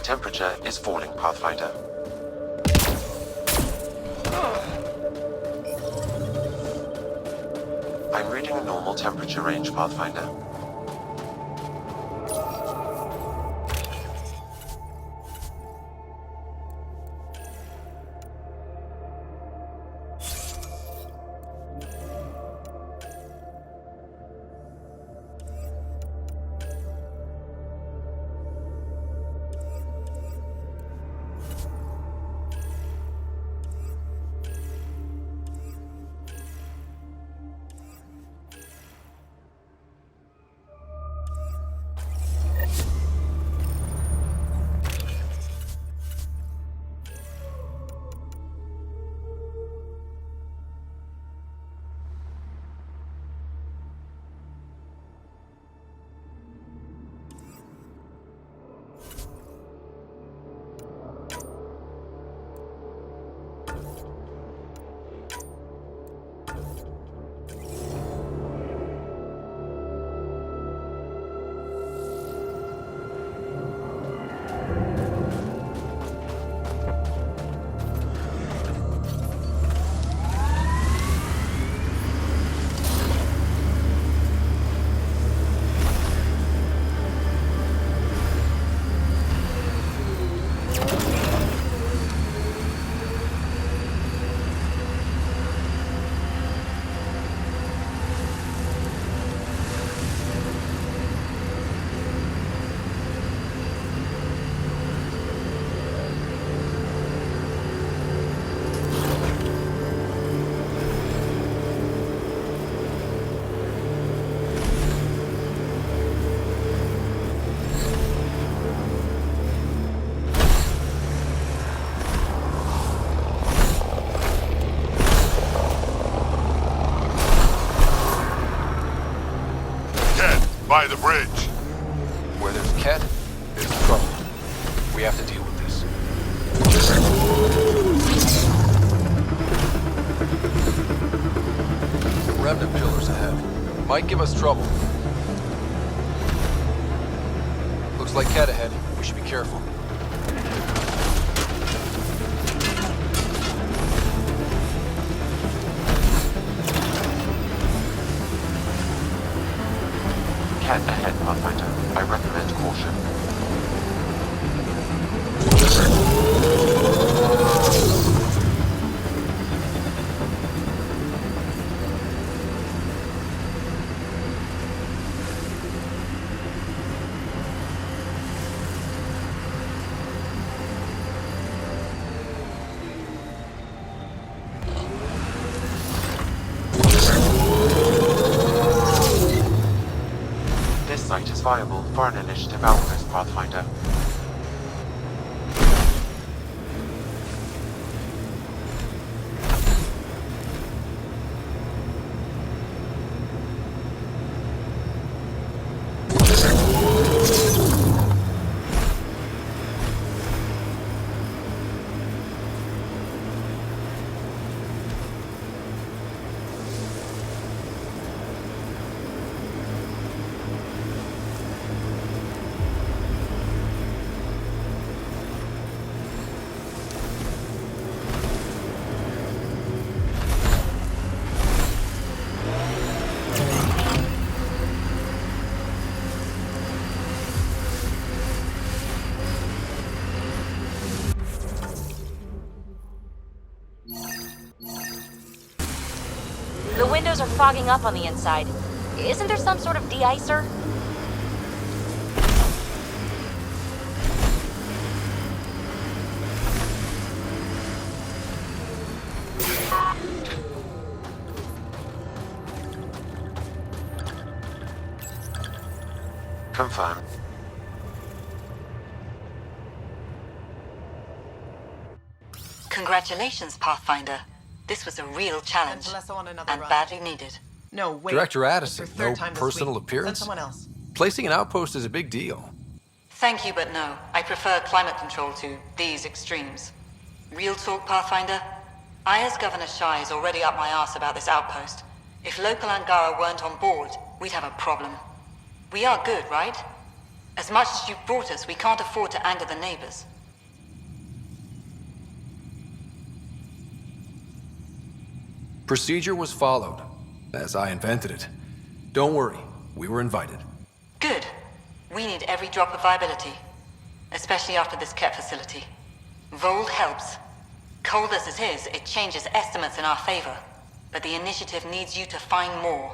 temperature is falling, Pathfinder. I'm reading a normal temperature range, Pathfinder. By the bridge. Where there's a cat, there's trouble. We have to deal with this. Remnant pillars ahead. Might give us trouble. Looks like cat ahead. We should be careful. Cat ahead, Pathfinder. I recommend caution. This site is viable for an initiative outpost, Pathfinder. The windows are fogging up on the inside. Isn't there some sort of de-icer? Confirmed. Congratulations, Pathfinder. This was a real challenge, and badly needed. No, wait. Director It's her Addison, third no time this personal week. appearance? Send someone else. Placing an outpost is a big deal. Thank you, but no. I prefer climate control to these extremes. Real talk, Pathfinder? I, as Governor Shai, is already up my arse about this outpost. If local Angara weren't on board, we'd have a problem. We are good, right? As much as you've brought us, we can't afford to anger the neighbors. Procedure was followed, as I invented it. Don't worry, we were invited. Good. We need every drop of viability, especially after this Ket facility. Voeld helps. Cold as it is, it changes estimates in our favor. But the initiative needs you to find more.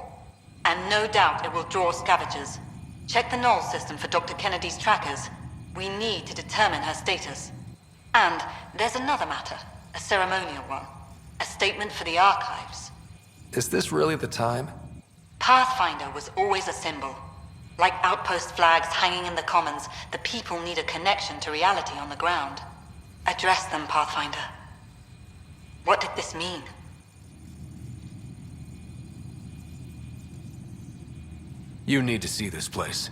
And no doubt it will draw scavengers. Check the null system for Dr. Kennedy's trackers. We need to determine her status. And there's another matter, a ceremonial one. A statement for the archives. Is this really the time? Pathfinder was always a symbol. Like outpost flags hanging in the commons, the people need a connection to reality on the ground. Address them, Pathfinder. What did this mean? You need to see this place.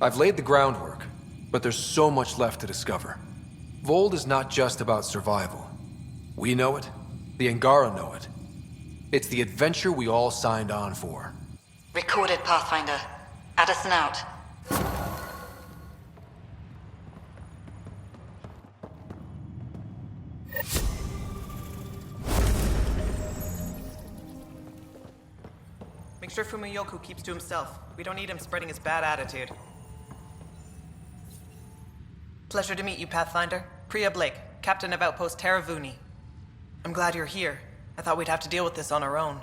I've laid the groundwork, but there's so much left to discover. Voeld is not just about survival. We know it. The Angara know it. It's the adventure we all signed on for. Recorded, Pathfinder. Addison out. Make sure Fumiyoku keeps to himself. We don't need him spreading his bad attitude. Pleasure to meet you, Pathfinder. Priya Blake, Captain of Outpost Taravuni. I'm glad you're here. I thought we'd have to deal with this on our own.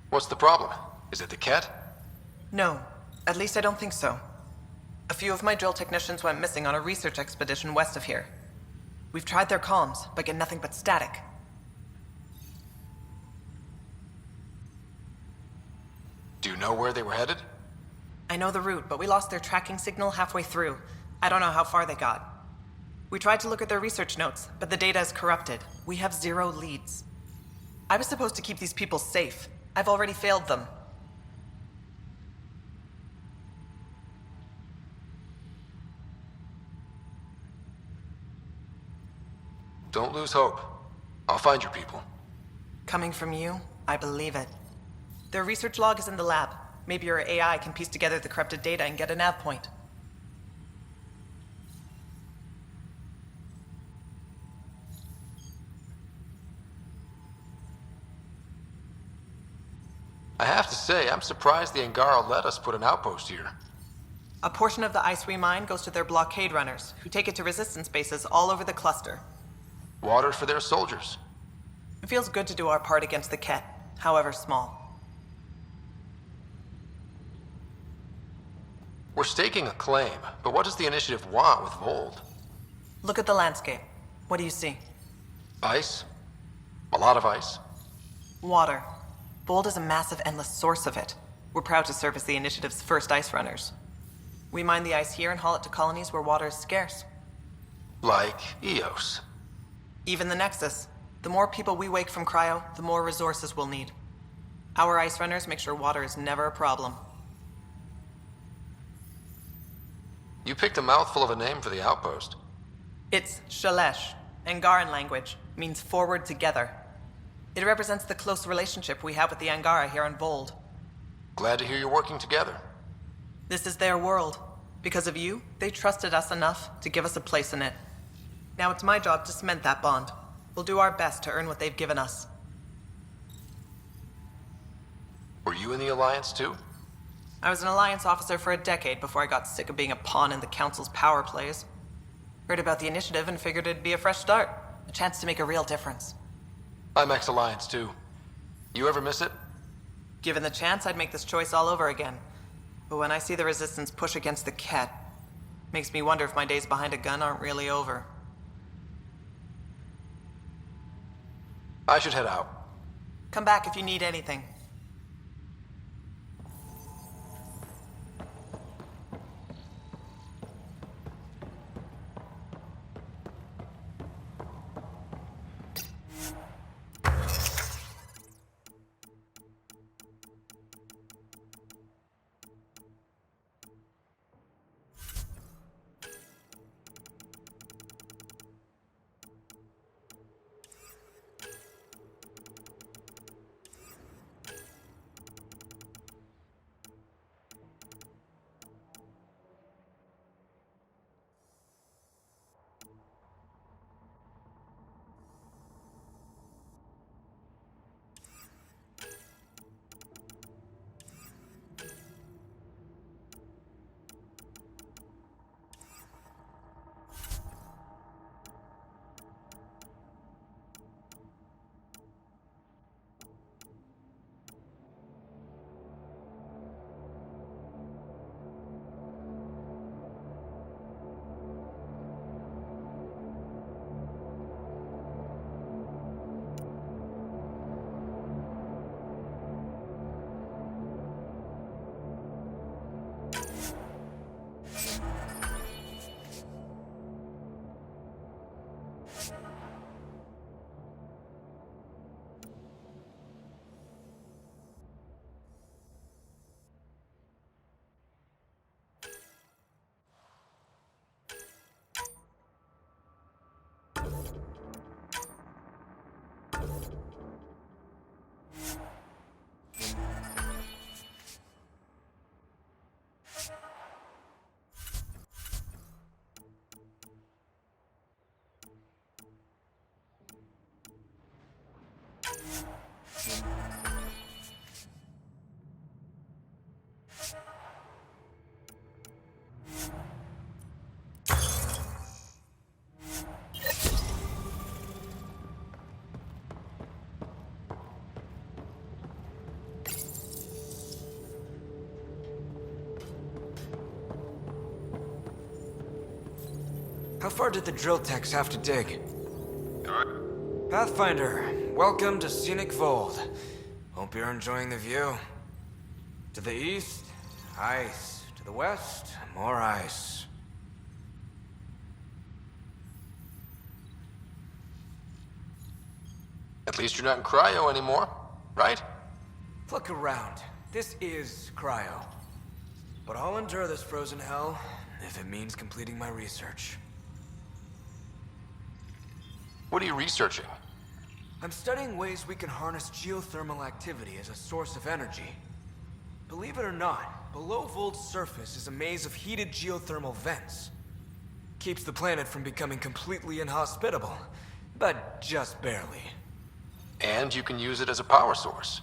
What's the problem? Is it the Ket? No, at least I don't think so. A few of my drill technicians went missing on a research expedition west of here. We've tried their comms, but get nothing but static. Do you know where they were headed? I know the route, but we lost their tracking signal halfway through. I don't know how far they got. We tried to look at their research notes, but the data is corrupted. We have 0 leads. I was supposed to keep these people safe. I've already failed them. Don't lose hope. I'll find your people. Coming from you, I believe it. Their research log is in the lab. Maybe your AI can piece together the corrupted data and get a nav point. I have to say, I'm surprised the Angara let us put an outpost here. A portion of the ice we mine goes to their blockade runners, who take it to resistance bases all over the cluster. Water for their soldiers. It feels good to do our part against the Ket, however small. We're staking a claim, but what does the initiative want with Voeld? Look at the landscape. What do you see? Ice? A lot of ice. Water. Voeld is a massive, endless source of it. We're proud to serve as the initiative's first ice runners. We mine the ice here and haul it to colonies where water is scarce. Like Eos. Even the Nexus. The more people we wake from cryo, the more resources we'll need. Our ice runners make sure water is never a problem. You picked a mouthful of a name for the outpost. It's Shalesh. Angaran language. Means forward together. It represents the close relationship we have with the Angara here on Voeld. Glad to hear you're working together. This is their world. Because of you, they trusted us enough to give us a place in it. Now it's my job to cement that bond. We'll do our best to earn what they've given us. Were you in the Alliance too? I was an Alliance officer for a decade before I got sick of being a pawn in the Council's power plays. Heard about the initiative and figured it'd be a fresh start. A chance to make a real difference. I'm ex-Alliance too. You ever miss it? Given the chance, I'd make this choice all over again. But when I see the Resistance push against the Ket, makes me wonder if my days behind a gun aren't really over. I should head out. Come back if you need anything. How far did the drill techs have to dig? Pathfinder, welcome to scenic Voeld. Hope you're enjoying the view. To the east, ice. To the west, more ice. At least you're not in cryo anymore, right? Look around. This is cryo. But I'll endure this frozen hell if it means completing my research. What are you researching? I'm studying ways we can harness geothermal activity as a source of energy. Believe it or not, below Vold's surface is a maze of heated geothermal vents. Keeps the planet from becoming completely inhospitable, but just barely. And you can use it as a power source.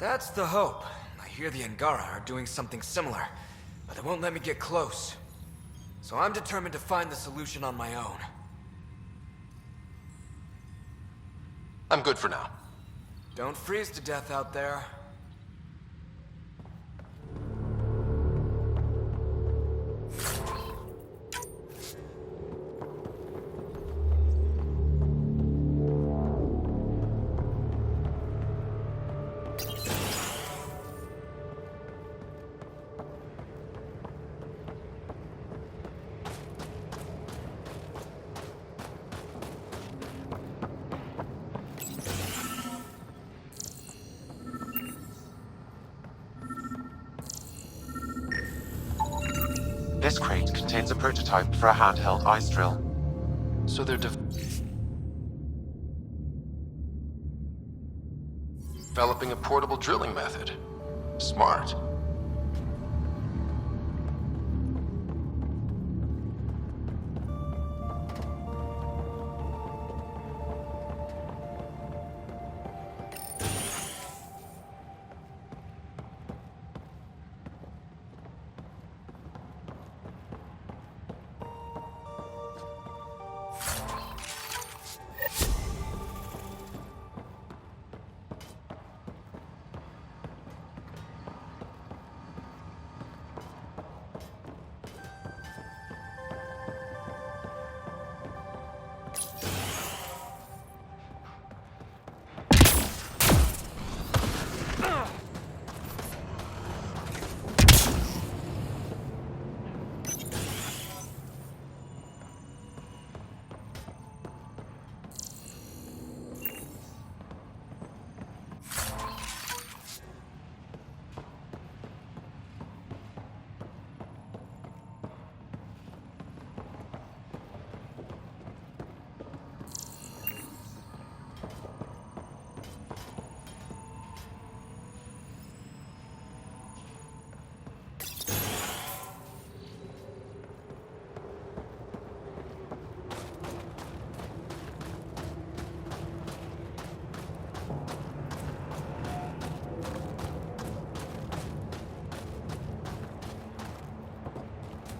That's the hope. I hear the Angara are doing something similar, but they won't let me get close. So I'm determined to find the solution on my own. I'm good for now. Don't freeze to death out there. This crate contains a prototype for a handheld ice drill. So they're developing a portable drilling method. Smart.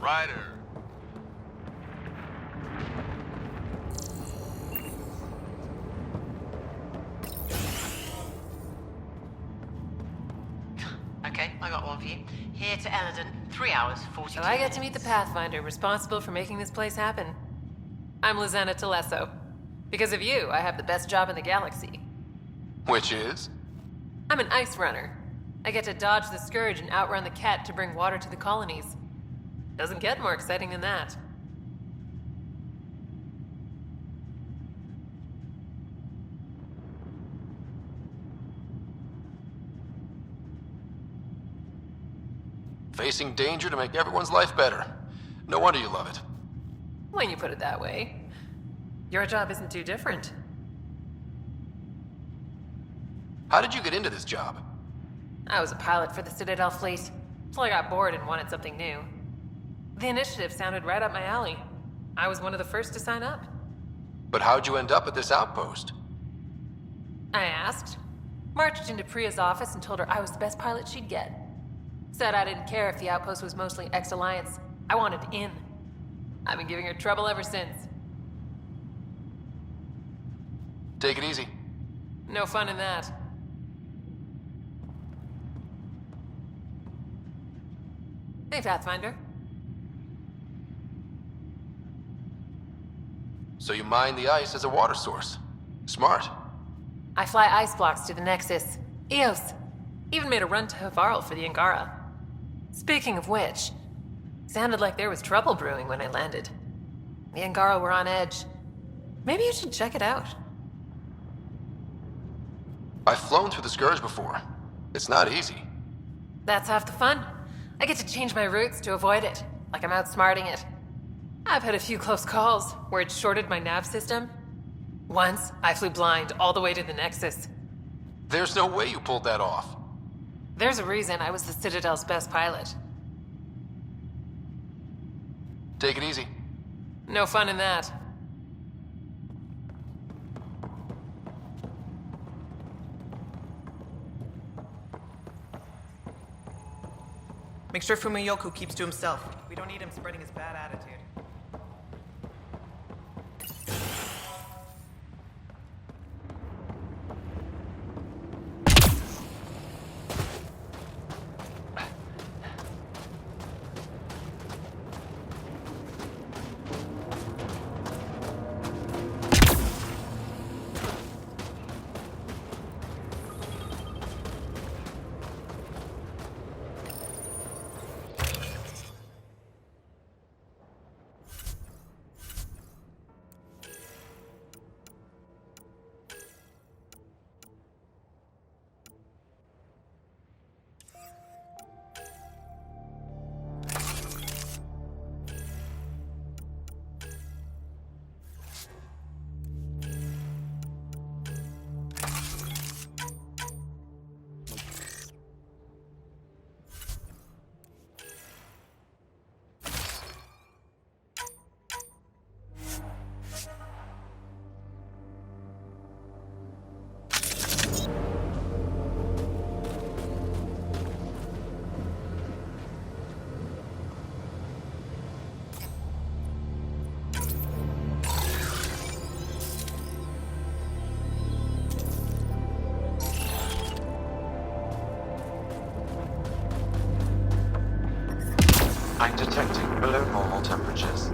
Ryder. Okay, I got one for you. Here to Eladon, 3 hours, 42 So I get to meet the Pathfinder responsible for making this place happen. I'm Lizana Telesso. Because of you, I have the best job in the galaxy. Which is? I'm an ice runner. I get to dodge the Scourge and outrun the Cat to bring water to the colonies. Doesn't get more exciting than that. Facing danger to make everyone's life better. No wonder you love it. When you put it that way. Your job isn't too different. How did you get into this job? I was a pilot for the Citadel fleet, till I got bored and wanted something new. The initiative sounded right up my alley. I was one of the first to sign up. But how'd you end up at this outpost? I asked. Marched into Priya's office and told her I was the best pilot she'd get. Said I didn't care if the outpost was mostly ex-Alliance. I wanted in. I've been giving her trouble ever since. Take it easy. No fun in that. Hey, Pathfinder. So you mine the ice as a water source. Smart. I fly ice blocks to the Nexus. Eos. Even made a run to Havarl for the Angara. Speaking of which, sounded like there was trouble brewing when I landed. The Angara were on edge. Maybe you should check it out. I've flown through the Scourge before. It's not easy. That's half the fun. I get to change my routes to avoid it, like I'm outsmarting it. I've had a few close calls where it shorted my nav system. Once, I flew blind all the way to the Nexus. There's no way you pulled that off. There's a reason I was the Citadel's best pilot. Take it easy. No fun in that. Make sure Fumiyoku keeps to himself. We don't need him spreading his bad attitude. I'm detecting below normal temperatures.